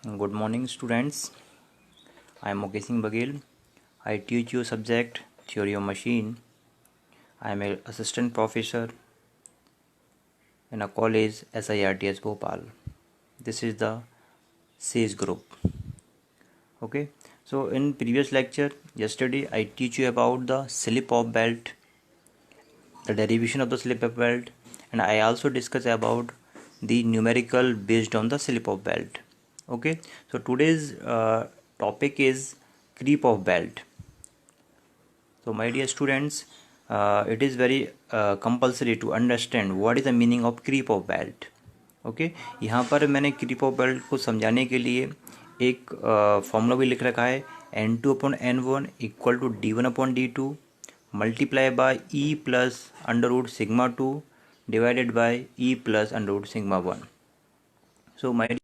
Good morning, students. I am Mukesh Singh Bagel. I teach you subject Theory of Machine. I am an assistant professor in a college SIRTS Bhopal. This is the SAGE group. Okay. So in previous lecture, yesterday, I teach you about the slip of belt, the derivation of the slip of belt, and I also discuss about the numerical based on the slip of belt. Okay. So today's topic is creep of belt. So my dear students, it is very compulsory to understand what is the meaning of creep of belt. Okay यहाँ पर मैंने creep of belt को समझाने के लिए एक formula भी लिख रखा है N2/N1 equal to D1/D2 multiply by E plus √σ2 divided by E plus √σ1. So my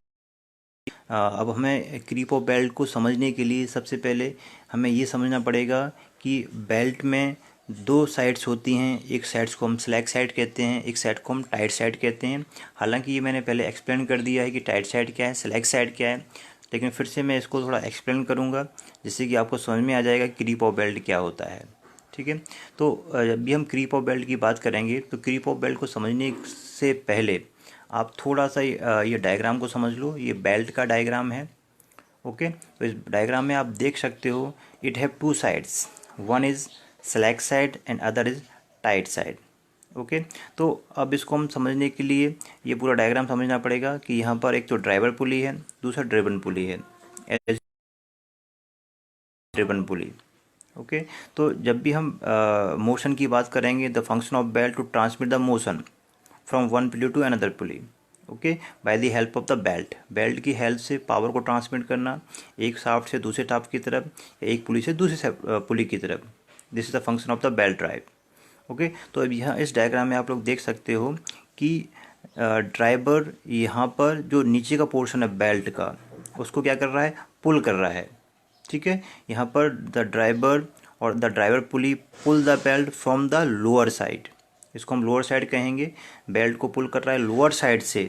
अब हमें क्रीप ऑफ बेल्ट को समझने के लिए सबसे पहले हमें ये समझना पड़ेगा कि बेल्ट में दो साइड्स होती हैं. एक साइड्स को हम स्लैक साइड कहते हैं, एक साइड को हम टाइट साइड कहते हैं. हालांकि ये मैंने पहले एक्सप्लेन कर दिया है कि टाइट साइड क्या है, स्लैक साइड क्या है, लेकिन फिर से मैं इसको थोड़ा एक्सप्लेन करूँगा जिससे कि आपको समझ में आ जाएगा क्रीप ऑफ बेल्ट क्या होता है. ठीक है. तो जब भी हम क्रीप ऑफ बेल्ट की बात करेंगे तो क्रीप ऑफ बेल्ट को समझने से पहले आप थोड़ा सा ये डायग्राम को समझ लो. ये बेल्ट का डायग्राम है. ओके. तो इस डायग्राम में आप देख सकते हो it have two sides, one is slack side and other is tight side. Okay. तो अब इसको हम समझने के लिए ये पूरा डायग्राम समझना पड़ेगा कि यहाँ पर एक तो ड्राइवर पुली है, दूसरा ड्रिवन पुली है, ड्रिवन पुली. ओके. तो जब भी हम मोशन की बात करेंगे, the function of belt to transmit the motion from one pulley to another pulley. Okay. By the help of the belt, belt की हेल्प से पावर को ट्रांसमिट करना एक शाफ्ट से दूसरे शाफ्ट की तरफ या एक पुली से दूसरी पुली की तरफ. This is the function of the belt drive. Okay. तो अब यहाँ इस डायग्राम में आप लोग देख सकते हो कि ड्राइवर यहाँ पर जो नीचे का पोर्शन है बेल्ट का उसको क्या कर रहा है, पुल कर रहा है. ठीक है. यहाँ पर द ड्राइवर और the driver pulley pull the belt from the lower side. इसको हम लोअर साइड कहेंगे. बेल्ट को पुल कर रहा है लोअर साइड से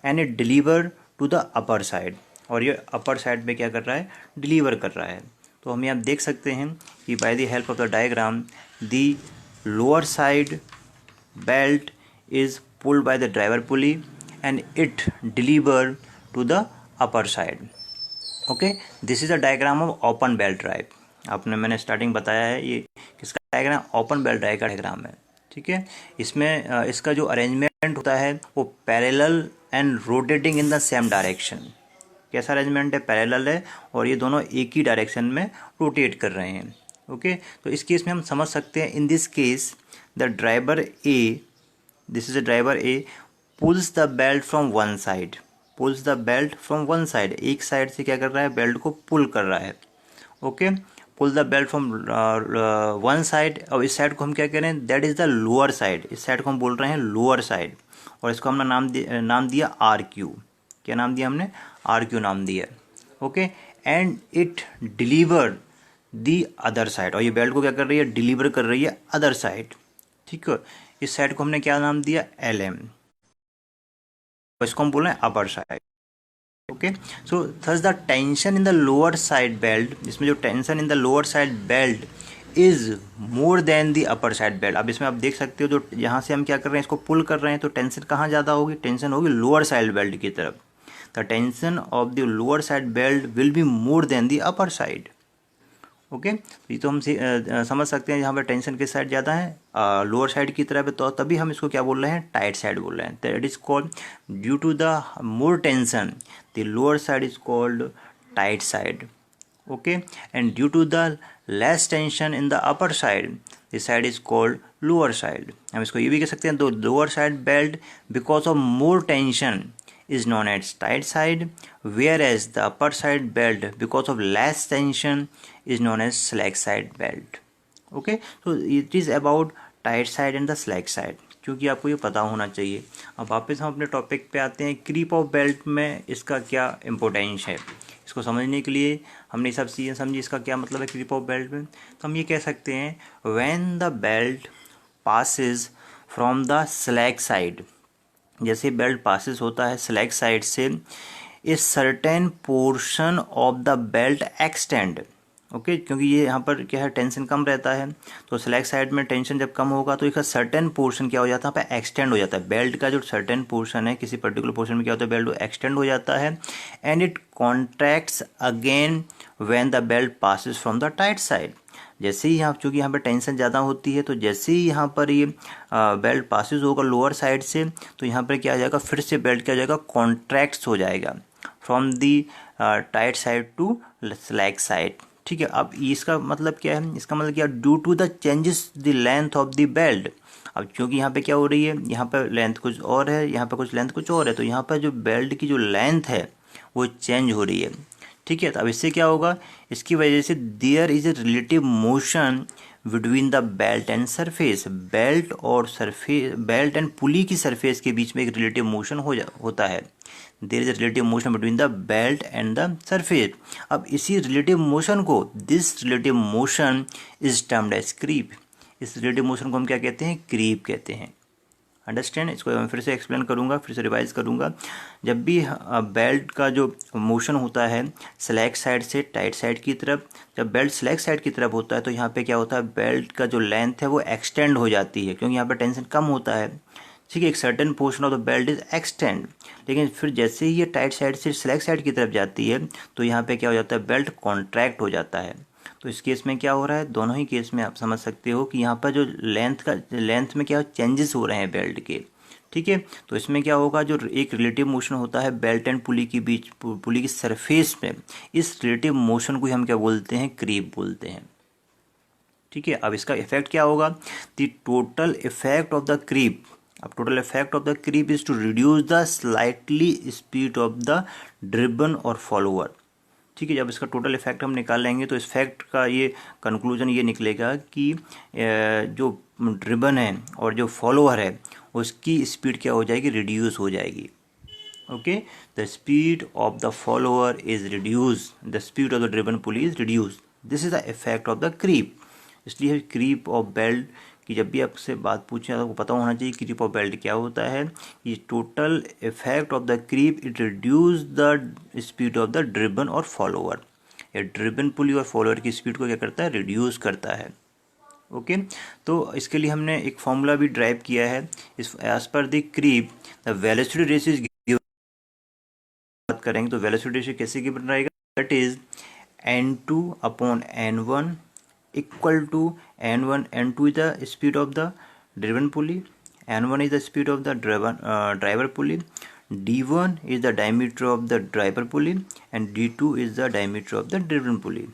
and it deliver to the upper side, और ये अपर साइड में क्या कर रहा है, डिलीवर कर रहा है. तो हम यहाँ देख सकते हैं कि by the help of the diagram the lower side belt is pulled by the driver pulley and it deliver to the upper side. Okay. This is a diagram of open belt drive. आपने मैंने starting बताया है ये किसका diagram, open belt drive का diagram है. ठीक है. इसमें इसका जो अरेंजमेंट होता है वो parallel and rotating in the same direction. कैसा अरेंजमेंट है, पैरेलल है और ये दोनों एक ही डायरेक्शन में रोटेट कर रहे हैं. ओके. तो इस केस में हम समझ सकते हैं in this case the driver A, this is a driver A, pulls the belt from one side, pulls the belt from one side, एक साइड से क्या कर रहा है, बेल्ट को पुल कर रहा है. Okay. Pull the belt from one side, और इस साइड को हम क्या कह रहे हैं, that is the lower side. इस साइड को हम बोल रहे हैं लोअर साइड, और इसको हमने नाम दिया आर क्यू. क्या नाम दिया हमने, आर क्यू नाम दिया. Okay. And it deliver the other side, और ये बेल्ट को क्या कर रही है, डिलीवर कर रही है अदर साइड. ठीक है. इस साइड को हमने क्या नाम दिया, एल एम. इसको हम बोल रहे हैं अपर side. Okay. So thus the tension in the lower side belt, इसमें जो tension in the lower side belt is more than the upper side belt. अब इसमें आप देख सकते हो जो यहाँ से हम क्या कर रहे हैं, इसको पुल कर रहे हैं, तो टेंशन कहाँ ज़्यादा होगी, टेंशन होगी लोअर साइड बेल्ट की तरफ. The tension of the lower side belt will be more than the upper side. Okay. ये तो हम समझ सकते हैं यहाँ पर टेंशन किस साइड ज़्यादा है, लोअर साइड की तरफ है, तो तभी हम इसको क्या बोल रहे हैं, टाइट साइड बोल रहे हैं. That is called due to the more tension the lower side is called tight side. Okay. And due to the less tension in the upper side this side is called lower side. हम इसको ये भी कह सकते हैं, the lower side belt because of more tension is known as tight side, whereas the upper side belt because of less tension is known as slack side belt. Okay, so it is about tight side and the slack side, क्योंकि आपको ये पता होना चाहिए. अब वापस हम अपने टॉपिक पे आते हैं. क्रीप ऑफ बेल्ट में इसका क्या इम्पोर्टेंस है, इसको समझने के लिए हमने सब चीज़ें समझी. इसका क्या मतलब है क्रीप ऑफ बेल्ट में, तो हम ये कह सकते हैं when the belt passes from the slack side, जैसे बेल्ट पासिस होता है स्लैक साइड से, a certain portion of the belt extend. Okay, क्योंकि ये यहाँ पर क्या है, टेंशन कम रहता है, तो स्लैक साइड में टेंशन जब कम होगा तो इसका सर्टेन पोर्शन क्या हो जाता है, यहाँ पे एक्सटेंड हो जाता है। बेल्ट का जो सर्टेन पोर्शन है, किसी पर्टिकुलर पोर्शन में क्या होता है, बेल्ट एक्सटेंड हो जाता है। And it contracts again when the belt passes from the tight side. जैसे ही यहाँ, चूँकि यहाँ पर टेंशन ज़्यादा होती है, तो जैसे ही यहाँ पर ये बेल्ट पासिस होगा लोअर साइड से, तो यहाँ पर क्या आ जाएगा, फिर से बेल्ट क्या हो जाएगा, कॉन्ट्रैक्ट्स हो जाएगा from the tight side to slack side. ठीक है, अब इसका मतलब क्या है, इसका मतलब क्या, due to the changes the length of the belt. अब क्योंकि यहाँ पे क्या हो रही है, यहाँ पर लेंथ कुछ और है, यहाँ पर कुछ लेंथ कुछ और है, तो यहाँ पर जो बेल्ट की जो लेंथ है वो चेंज हो रही है। ठीक है, तो अब इससे क्या होगा, इसकी वजह से there is a relative motion between the belt and surface. Belt और सरफेस, बेल्ट एंड पुली की सरफेस के बीच में एक रिलेटिव मोशन होता है। There is a relative motion between the belt and the surface. अब इसी रिलेटिव मोशन को, this relative motion is termed as creep. इस रिलेटिव मोशन को हम क्या कहते हैं, क्रीप कहते हैं। अंडरस्टैंड, इसको मैं फिर से एक्सप्लेन करूंगा, फिर से रिवाइज करूंगा। जब भी बेल्ट का जो मोशन होता है स्लैक साइड से टाइट साइड की तरफ, जब बेल्ट स्लैक साइड की तरफ होता है तो यहाँ पे क्या होता है, बेल्ट का जो लेंथ है वो एक्सटेंड हो जाती है, क्योंकि यहाँ पे टेंशन कम होता है। ठीक है, एक certain portion of the belt is extend. लेकिन फिर जैसे ही ये टाइट साइड से स्लैक साइड की तरफ जाती है तो यहाँ पे क्या हो जाता है, बेल्ट कॉन्ट्रैक्ट हो जाता है। तो इस केस में क्या हो रहा है, दोनों ही केस में आप समझ सकते हो कि यहाँ पर जो लेंथ में क्या चेंजेस हो रहे हैं बेल्ट के। ठीक है, तो इसमें क्या होगा, जो एक रिलेटिव मोशन होता है बेल्ट एंड पुली के बीच, पुली की सरफेस में, इस रिलेटिव मोशन को हम क्या बोलते हैं, क्रीप बोलते हैं। ठीक है, अब इसका इफेक्ट क्या होगा, the total effect of the creep. अब total effect of the creep is to reduce the slightly speed of the driven और फॉलोअर। ठीक है, जब इसका टोटल इफेक्ट हम निकाल लेंगे तो इस फैक्ट का ये कंक्लूजन ये निकलेगा कि जो ड्रिबन है और जो फॉलोअर है उसकी स्पीड क्या हो जाएगी, रिड्यूस हो जाएगी। Okay, the speed of the follower is reduce, the speed of the driven pulley is reduce, this is the effect of the creep. इसलिए क्रीप ऑफ बेल्ट कि जब भी आपसे बात पूछे तो आपको पता होना चाहिए क्रीप ऑफ बेल्ट क्या होता है। ये total effect of the creep, it reduce the speed of the driven और फॉलोअर। ये ड्रिबन पुली और फॉलोअर की स्पीड को क्या करता है, रिड्यूस करता है। ओके, तो इसके लिए हमने एक फॉर्मूला भी ड्राइव किया है। इस एज पर the creep the velocity ratio is, बात करेंगे तो वेलोसिटी रेशियो कैसे गिवन रहेगा, that is n2 upon n1 equal to n1, n2 is the speed of the driven pulley, n1 is the speed of the driver pulley, d1 is the diameter of the driver pulley and d2 is the diameter of the driven pulley।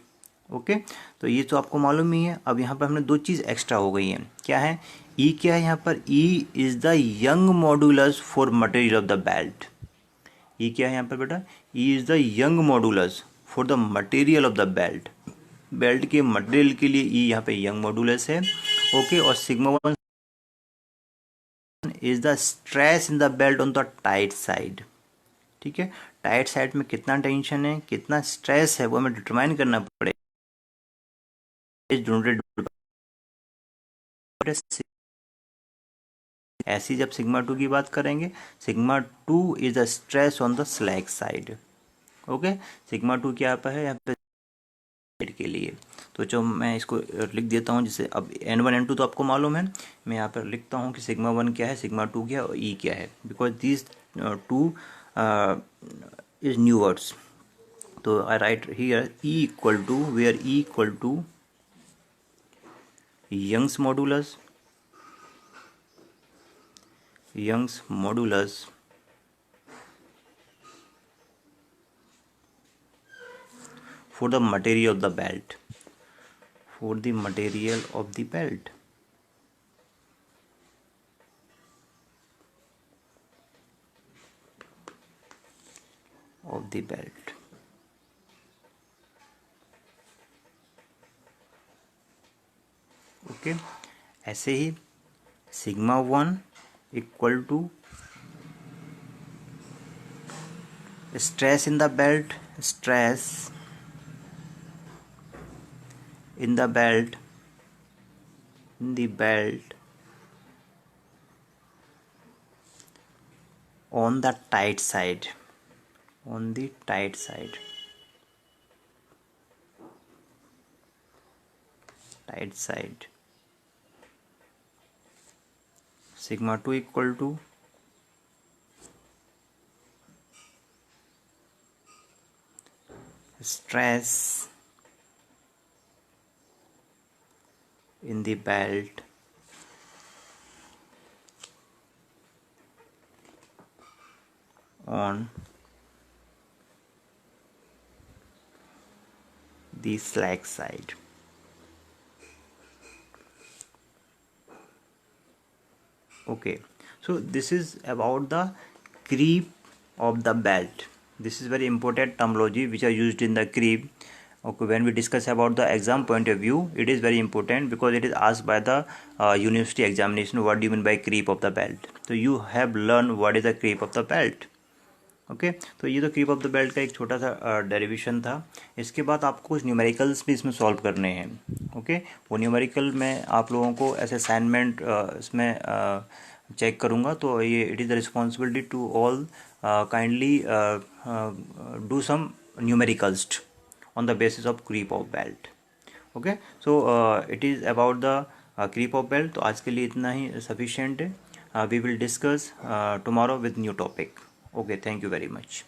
Okay, तो ये तो आपको मालूम ही है। अब यहाँ पर हमने दो चीज़ एक्स्ट्रा हो गई हैं, क्या है, ई क्या है यहाँ पर, E is the Young modulus for material of the belt. E क्या है यहाँ पर बेटा, E is the Young modulus for the material of the belt. Belt के मटेरियल के लिए ई यहाँ पे यंग मॉडुलस है। ओके, और sigma 1 is the stress in the belt on the tight side. ठीक है, टाइट साइड में कितना टेंशन है, कितना स्ट्रेस है, वो हमें डिटरमाइन करना पड़ेगा। ऐसी जब सिग्मा 2 की बात करेंगे, sigma 2 is the stress on the slack side. Okay, sigma 2 क्या है यहाँ पे के लिए, तो जो मैं इसको लिख देता हूँ, जैसे अब n1 n2 तो आपको मालूम है, मैं यहाँ पर लिखता हूँ कि सिग्मा 1 क्या है, सिग्मा 2 क्या है और ई क्या है, because this two is new words. तो I write here E equal to, where E equal to Young's modulus, Young's modulus for the material of the belt, for the material of the belt। of the belt। Okay, ऐसे ही sigma 1 equal to stress in the belt, stress in the belt, in the belt on the tight side, on the tight side, sigma 2 equal to stress in the belt on the slack side. Okay, so this is about the creep of the belt. This is very important terminology which are used in the creep. Okay, when we discuss about the exam point of view, it is very important because it is asked by the university examination. What do you mean by creep of the belt? So you have learned what is the creep of the belt. Okay तो ये तो creep of the belt का एक छोटा सा derivation था. इसके बाद आपको कुछ न्यूमेरिकल्स भी इसमें सॉल्व करने हैं. ओके वो न्यूमेरिकल मैं आप लोगों को ऐसे असाइनमेंट इसमें चेक करूँगा. तो ये it is the responsibility to all kindly do some numericals on the basis of creep of belt. Okay, so it is about the creep of belt. तो आज के लिए इतना ही sufficient है. We will discuss tomorrow with new topic. Okay, thank you very much.